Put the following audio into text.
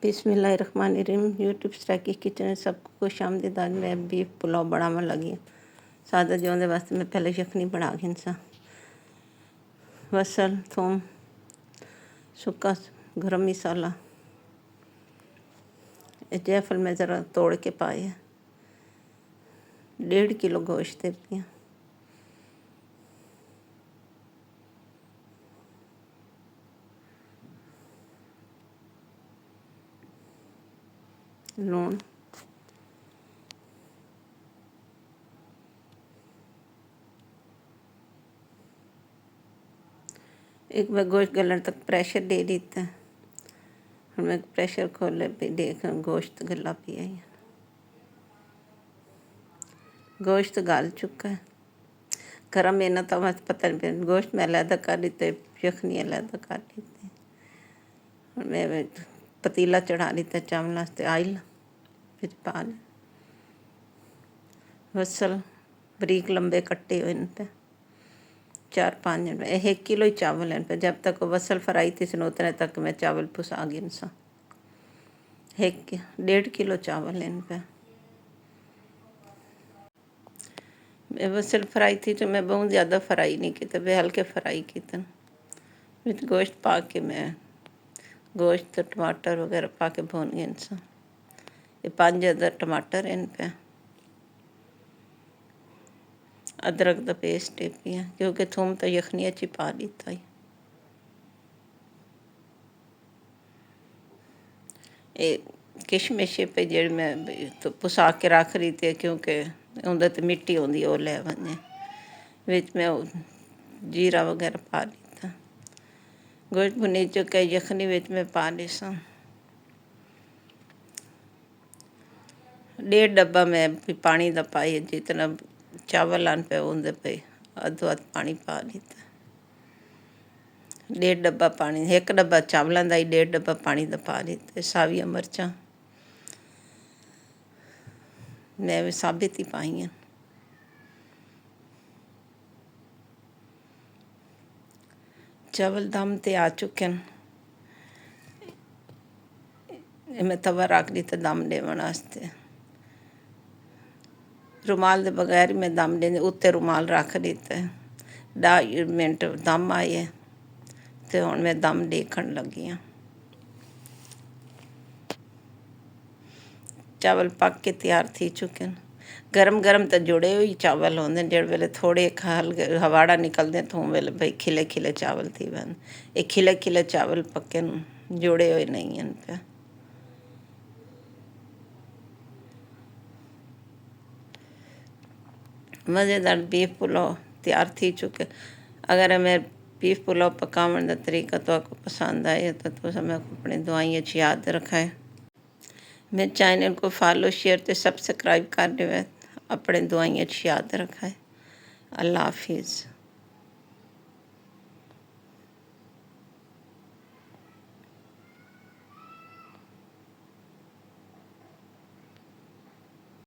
बिस्मिल्लाहिर्रहमानिर्रहीम। YouTube स्टैकी kitchen में सबको खुश आमदीद। आज मैं बीफ पुलाव बनावन लगी। सादा जिउंदे वास्ते मैं पहले यखनी बना गिनसा। बसल, थूम, सुक्का गरम मसाला, जयफल में ज़रा तोड़ के पाए। 1.5 किलो गोश्त देती। लूण, एक बार गोश्त गलन तक प्रेशर दे देता है। और मैं प्रेशर खोले पे देख गोश्त गला पिया है। गोश्त गाल चुका है। गरम मेहनत तो मत पता नहीं, गोश्त में अलहदा कर लेते, यखनी अलहदा कर लेते। और मैं पतीला चढ़ा लेता चावल वास्ते। आयल फिर पा ले बसल बरीक लंबे कट्टे हुए इन पे 4-5 1 किलो ही चावल इन पे। जब तक वो बसल फ्राई थी सन उतने तक मैं चावल पुसा गिन सा। 1.5 किलो चावल इन पे। मैं बसल फ्राई थी तो मैं बहुत ज़्यादा फ्राई नहीं की, तो हल्के फ्राई की तन फिर गोश्त पा के मैं गोश्त टमाटर वगैरह पा के भून गिन सा। ये 5 टमाटर इन पे। अदरक का पेस्ट पिया क्योंकि थूम तो यखनी अच्छी पा लीता ही। किशमिश पे जेड़ मैं तो पुसा के रख रही थी क्योंकि उंदे ते मिट्टी आती वो लै वने। विच मैं जीरा वगैरह पा लीता। गोश्त भुनी चुका यखनी विच मैं पा ली सा। 1.5 डब्बा मैं पानी का पाई, जितना चावल आन पे उनके पे अध पानी पा लीता। 1.5 डब्बा पानी, 1 डब्बा चावलों का ही 1.5 डब्बा पानी का पा लीता। साविया मिर्चा मैं भी साबित ही पाई हैं। चावल दम ते आ चुके हैं। मैं तवा रख दी दम देवन वास्ते। रुमाल के बगैर मैं दम देने उत्ते रुमाल रख दिता है। 2 मिनट दम आए तो हुण मैं दम देखण लगी हाँ। चावल पक के तैयार थी चुके हैं। गरम गरम तो जुड़े हुए चावल होंगे, जिस वेले थोड़े हल्के हवाड़ा निकलते तो वेले भाई खिले खिले चावल थी बन। ये खिले खिले चावल पक्के जुड़े हुए नहीं हैं पे। मज़ेदार बीफ पुलाव तैयार थी चुके। अगर मैं बीफ पुलाव पकावन का तरीका तो आपको पसंद आए तो मैं अपनी दुआएं याद रखाए। मेरे चैनल को फॉलो शेयर तो सब्सक्राइब कर दे। अपने दुआएं याद रखाए। अल्लाह हाफिज़।